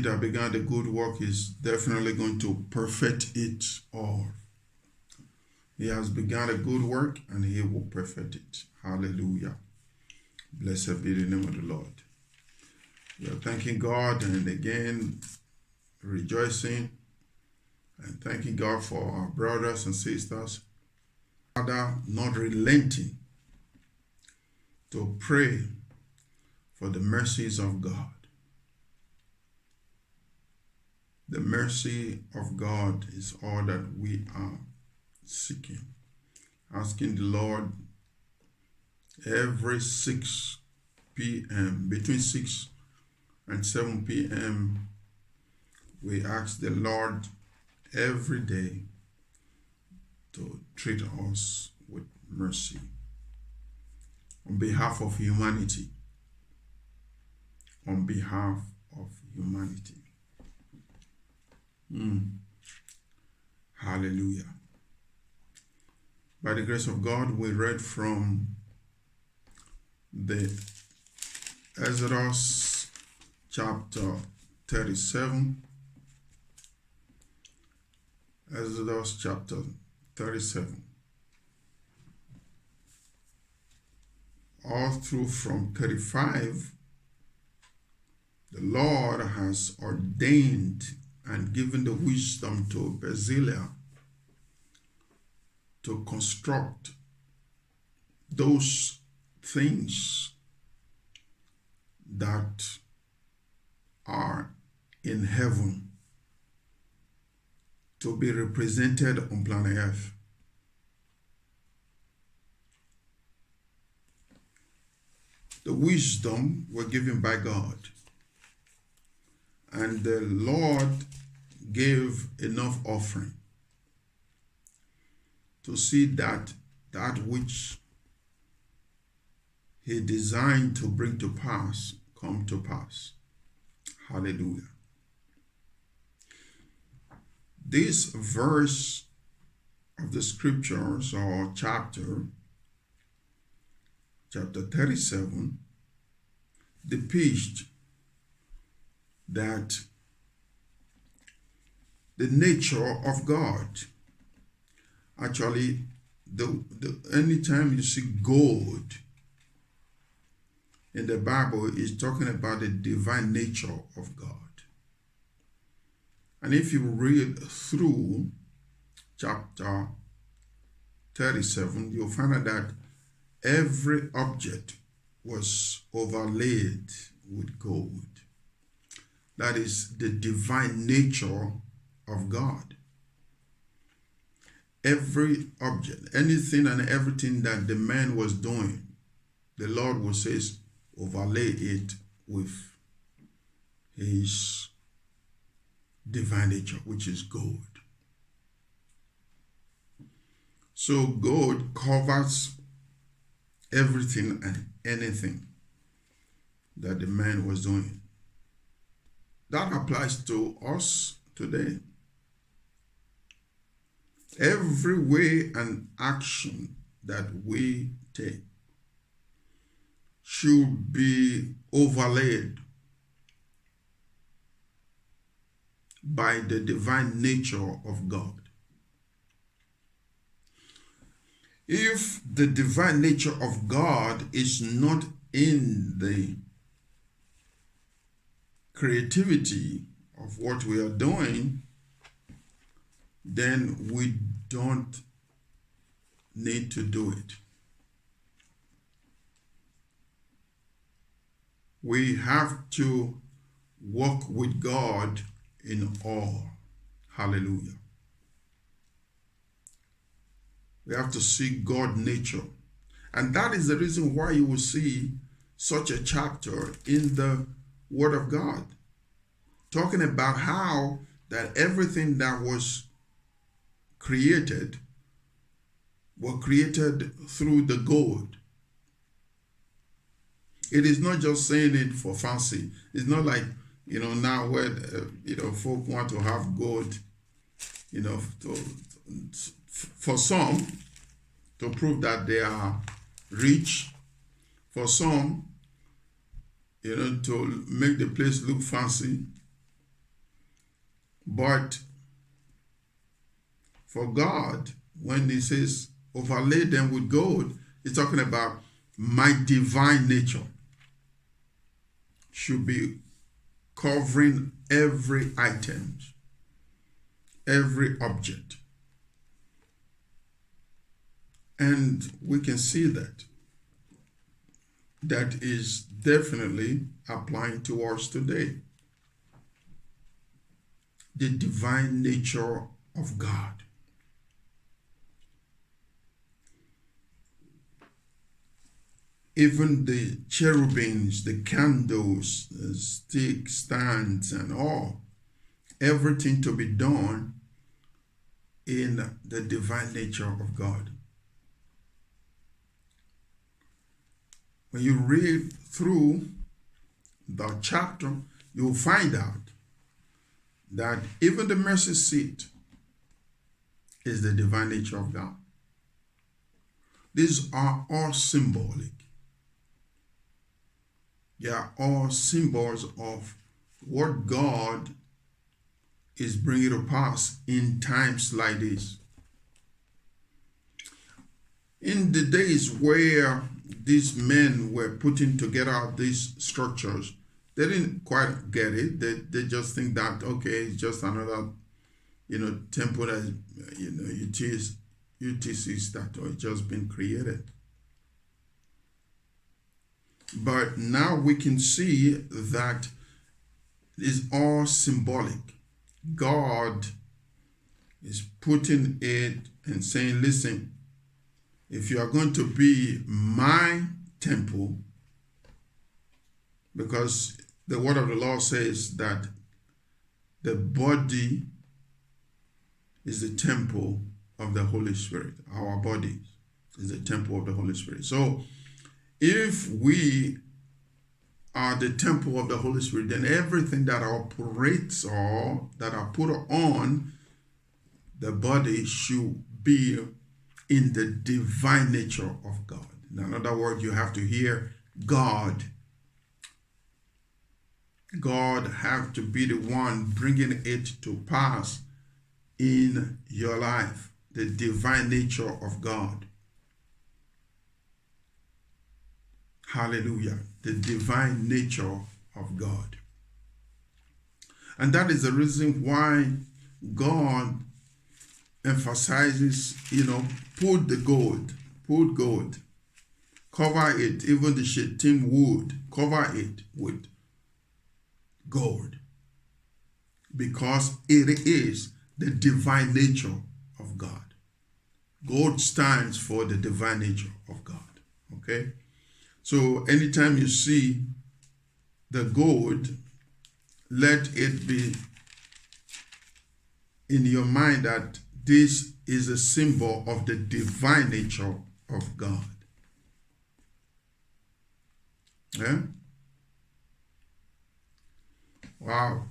that began the good work is definitely going to perfect it all. He has begun a good work and he will perfect it. Hallelujah. Blessed be the name of the Lord. We are thanking God and again rejoicing and thanking God for our brothers and sisters. Father, not relenting to pray for the mercies of God. The mercy of God is all that we are seeking. Asking the Lord every 6 p.m., between 6 and 7 p.m., we ask the Lord every day to treat us with mercy on behalf of humanity. On behalf of humanity. Hallelujah. By the grace of God, we read from the Exodus chapter 37. Exodus chapter 37. All through from 35, the Lord has ordained and given the wisdom to Bezalel to construct those things that are in heaven to be represented on planet Earth. The wisdom were given by God, and the Lord gave enough offering to see that which he designed to bring to pass come to pass. Hallelujah. This verse of the scriptures or chapter 37 depicts that the nature of God. Actually, anytime you see gold in the Bible, it's talking about the divine nature of God. And if you read through chapter 37, you'll find out that every object was overlaid with gold. That is the divine nature of God. Every object, anything and everything that the man was doing, the Lord will say, overlay it with his divine nature, which is gold. So gold covers everything and anything that the man was doing. That applies to us today. Every way and action that we take should be overlaid by the divine nature of God. If the divine nature of God is not in the creativity of what we are doing, then we don't need to do it. We have to walk with God in awe. Hallelujah. We have to see God's nature. And that is the reason why you will see such a chapter in the Word of God, talking about how that everything that was created were created through the gold. It is not just saying it for fancy. It's not like, now where, folk want to have gold, for some, to prove that they are rich. For some, to make the place look fancy. But for God, when he says overlay them with gold, he's talking about my divine nature should be covering every item, every object. And we can see that. That is definitely applying to us today. The divine nature of God. Even the cherubims, the candles, the stick stands and all, everything to be done in the divine nature of God. When you read through the chapter, you'll find out that even the mercy seat is the divine nature of God. These are all symbolic. They are all symbols of what God is bringing to pass in times like this. In the days where these men were putting together these structures, they didn't quite get it. They just think that, okay, it's just another, temple that, UTCs that are just been created. But now we can see that it's all symbolic. God is putting it and saying, listen, if you are going to be my temple, because the word of the Lord says that the body is the temple of the Holy Spirit. Our body is the temple of the Holy Spirit. So if we are the temple of the Holy Spirit, then everything that operates or that are put on the body should be in the divine nature of God. In other words, you have to hear God. God have to be the one bringing it to pass in your life, the divine nature of God. Hallelujah. The divine nature of God. And that is the reason why God emphasizes, put gold, cover it, even the shittim wood, cover it with gold, because it is the divine nature of God. Gold stands for the divine nature of God. Okay? So anytime you see the gold, let it be in your mind that this is a symbol of the divine nature of God. Yeah? Wow.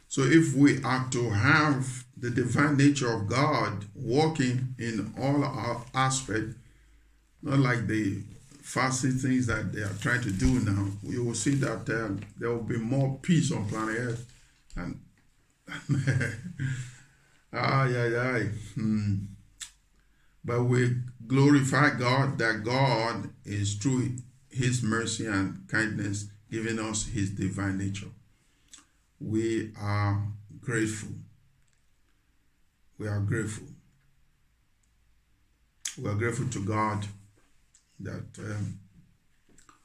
So if we are to have the divine nature of God working in all our aspects, not like the fancy things that they are trying to do now, you will see that there will be more peace on planet Earth. And But we glorify God that God is through his mercy and kindness giving us his divine nature. We are grateful. We are grateful. We are grateful to God that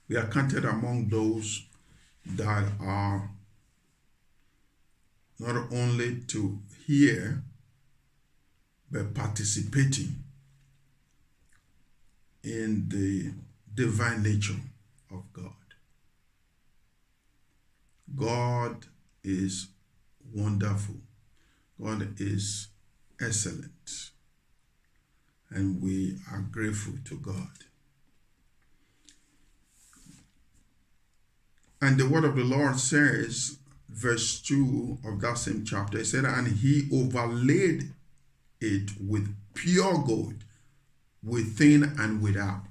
we are counted among those that are not only to hear, but participating in the divine nature of God. God is wonderful. God is excellent. And we are grateful to God. And the word of the Lord says, verse 2 of that same chapter, it said, and he overlaid it with pure gold, within and without.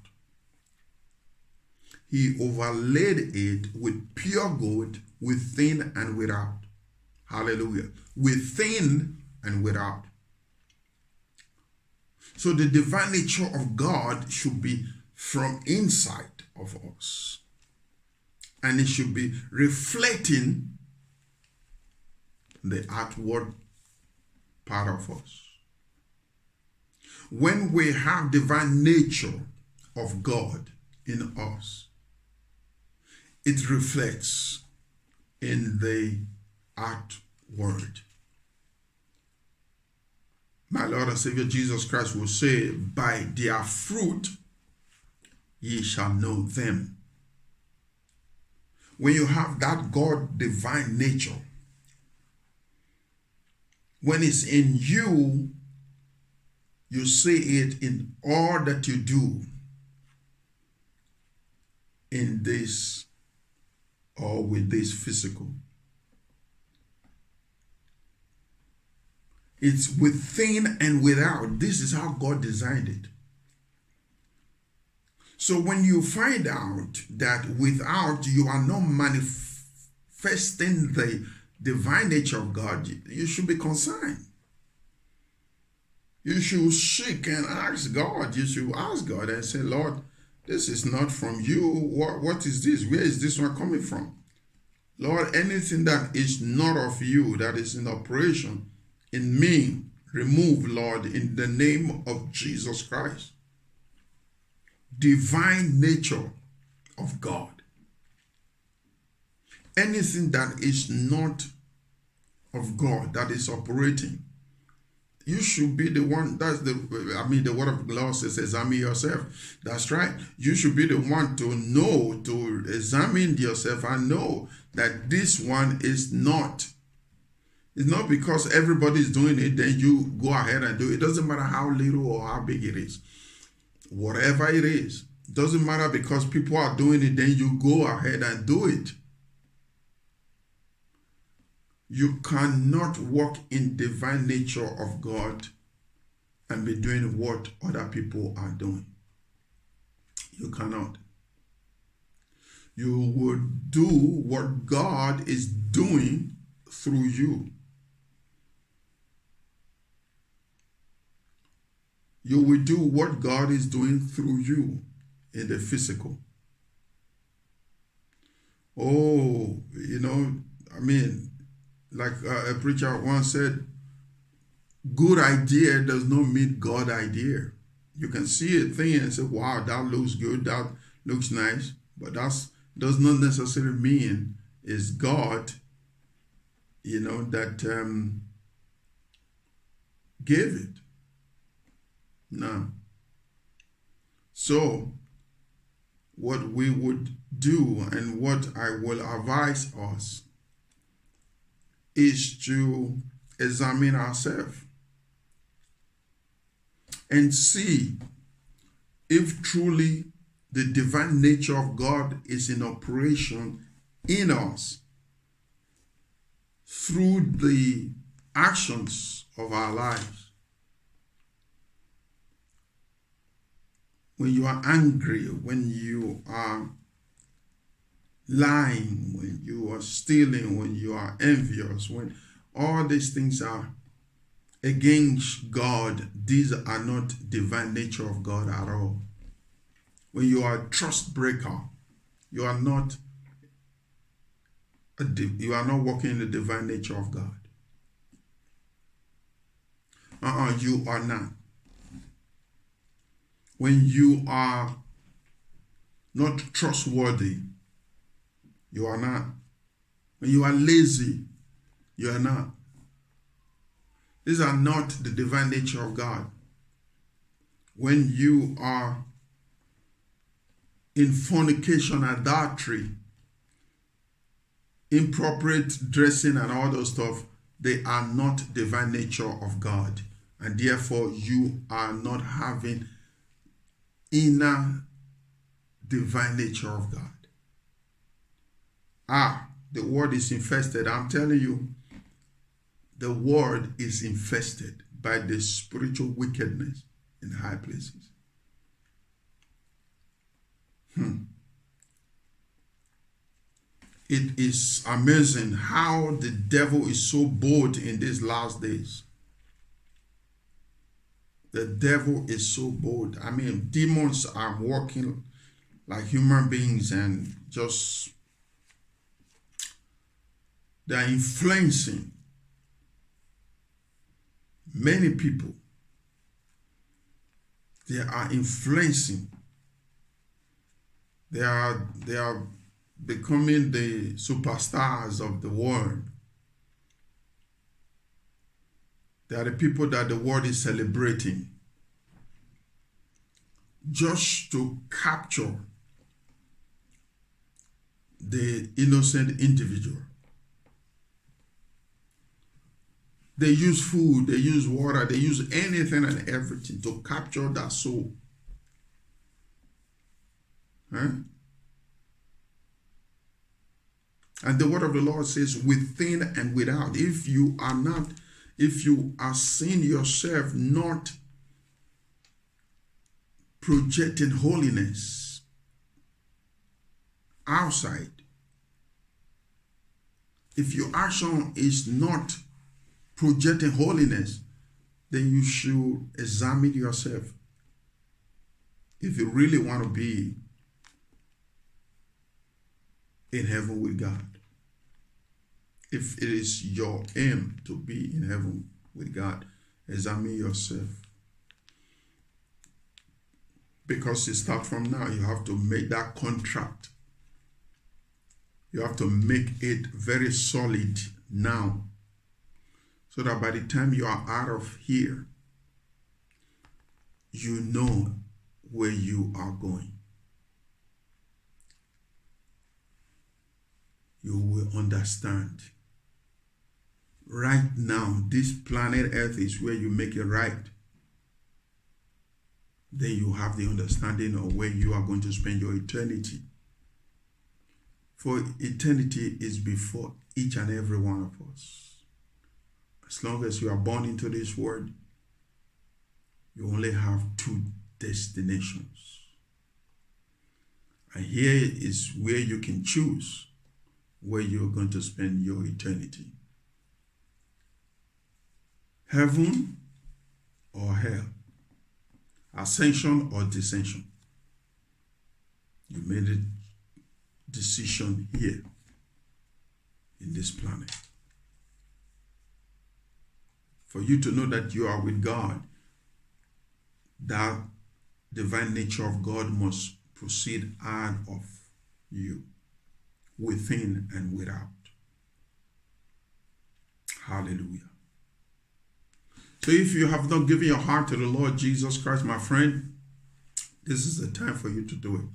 He overlaid it with pure gold, within and without. Hallelujah. Within and without. So the divine nature of God should be from inside of us. And it should be reflecting the outward part of us. When we have divine nature of God in us, it reflects in the outward. My Lord and Savior Jesus Christ will say, by their fruit ye shall know them. When you have that God divine nature, when it's in you, you see it in all that you do in this or with this physical. It's within and without. This is how God designed it. So when you find out that without you are not manifesting the divine nature of God, you should be concerned. You should seek and ask God. You should ask God and say, Lord, this is not from you. What is this? Where is this one coming from? Lord, anything that is not of you, that is in operation in me, remove, Lord, in the name of Jesus Christ. Divine nature of God. Anything that is not of God, that is operating, you should be the one. The word of the Lord says, examine yourself. That's right. You should be the one to know, to examine yourself and know that this one is not. It's not because everybody is doing it, then you go ahead and do it. It doesn't matter how little or how big it is. Whatever it is, it doesn't matter because people are doing it, then you go ahead and do it. You cannot walk in divine nature of God and be doing what other people are doing. You cannot. You would do what God is doing through you. You will do what God is doing through you in the physical. Oh, like a preacher once said, good idea does not mean God idea. You can see a thing and say, wow, that looks good, that looks nice, but that does not necessarily mean it's God, that gave it. No. So, what we would do and what I will advise us is to examine ourselves and see if truly the divine nature of God is in operation in us through the actions of our lives. When you are angry, when you are lying, when you are stealing, when you are envious, when all these things are against God, these are not divine nature of God at all. When you are a trust breaker, you are not walking in the divine nature of God. You are not. When you are not trustworthy, you are not. When you are lazy, you are not. These are not the divine nature of God. When you are in fornication, adultery, inappropriate dressing and all those stuff, they are not divine nature of God. And therefore, you are not having inner divine nature of God. The world is infested. I'm telling you, the world is infested by the spiritual wickedness in high places. It is amazing how the devil is so bold in these last days. The devil is so bold. I mean, demons are working like human beings and just they are influencing many people. They are influencing. They are becoming the superstars of the world. They are the people that the world is celebrating just to capture the innocent individual. They use food, they use water, they use anything and everything to capture that soul. Huh? And the word of the Lord says, within and without. If you are seeing yourself not projecting holiness outside, if your action is not projecting holiness, then you should examine yourself. If you really want to be in heaven with God, if it is your aim to be in heaven with God, examine yourself. Because it starts from now, you have to make that contract. You have to make it very solid now, so that by the time you are out of here, you know where you are going. You will understand. Right now, this planet Earth is where you make it right. Then you have the understanding of where you are going to spend your eternity. For eternity is before each and every one of us. As long as you are born into this world, you only have two destinations. And here is where you can choose where you're going to spend your eternity. Heaven or hell. Ascension or descension. You made a decision here in this planet. For you to know that you are with God, that divine nature of God must proceed out of you, within and without. Hallelujah. So if you have not given your heart to the Lord Jesus Christ, my friend, this is the time for you to do it.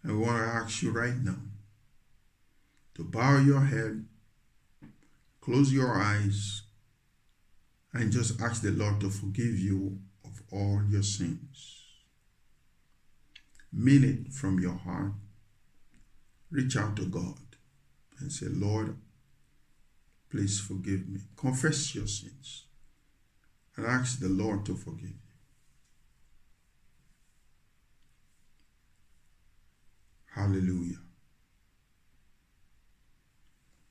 And we want to ask you right now to bow your head, close your eyes, and just ask the Lord to forgive you of all your sins. Mean it from your heart. Reach out to God and say, Lord, please forgive me. Confess your sins and ask the Lord to forgive you. Hallelujah.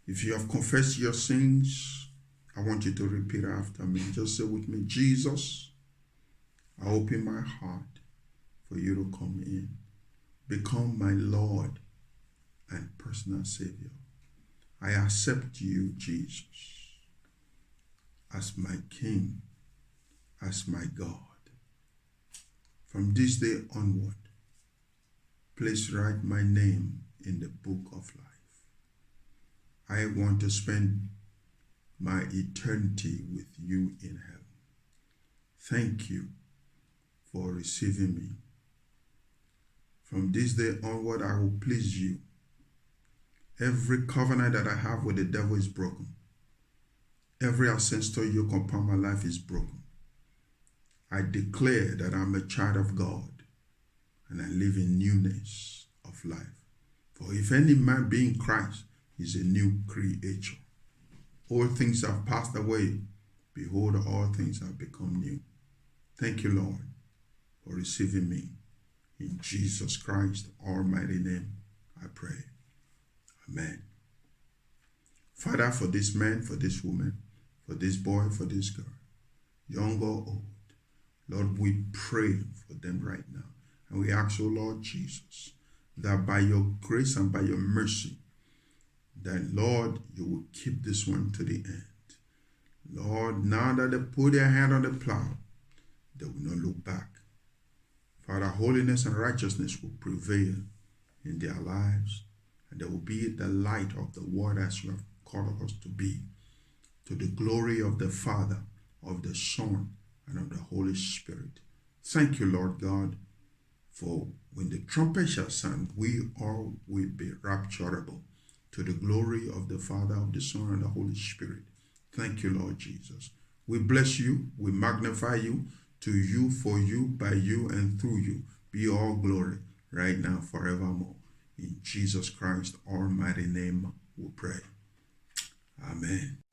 If you have confessed your sins, I want you to repeat after me. Just say with me, Jesus, I open my heart for you to come in. Become my Lord and personal Savior. I accept you, Jesus, as my King, as my God. From this day onward, please write my name in the book of life. I want to spend my eternity with you in heaven. Thank you for receiving me. From this day onward, I will please you. Every covenant that I have with the devil is broken. Every ancestral yoke upon my life is broken. I declare that I'm a child of God and I live in newness of life. For if any man be in Christ, he is a new creature. All things have passed away. Behold, all things have become new. Thank you, Lord, for receiving me. In Jesus Christ's almighty name, I pray. Amen. Father, for this man, for this woman, for this boy, for this girl, young or old, Lord, we pray for them right now. And we ask, oh Lord Jesus, that by your grace and by your mercy, that, Lord, you will keep this one to the end. Lord, now that they put their hand on the plow, they will not look back. Father, holiness and righteousness will prevail in their lives, and they will be the light of the world as you have called us to be, to the glory of the Father, of the Son, and of the Holy Spirit. Thank you, Lord God, for when the trumpet shall sound, we all will be rapturable to the glory of the Father, of the Son, and the Holy Spirit. Thank you, Lord Jesus. We bless you. We magnify you. To you, for you, by you, and through you be all glory, right now, forevermore. In Jesus Christ's almighty name we pray. Amen.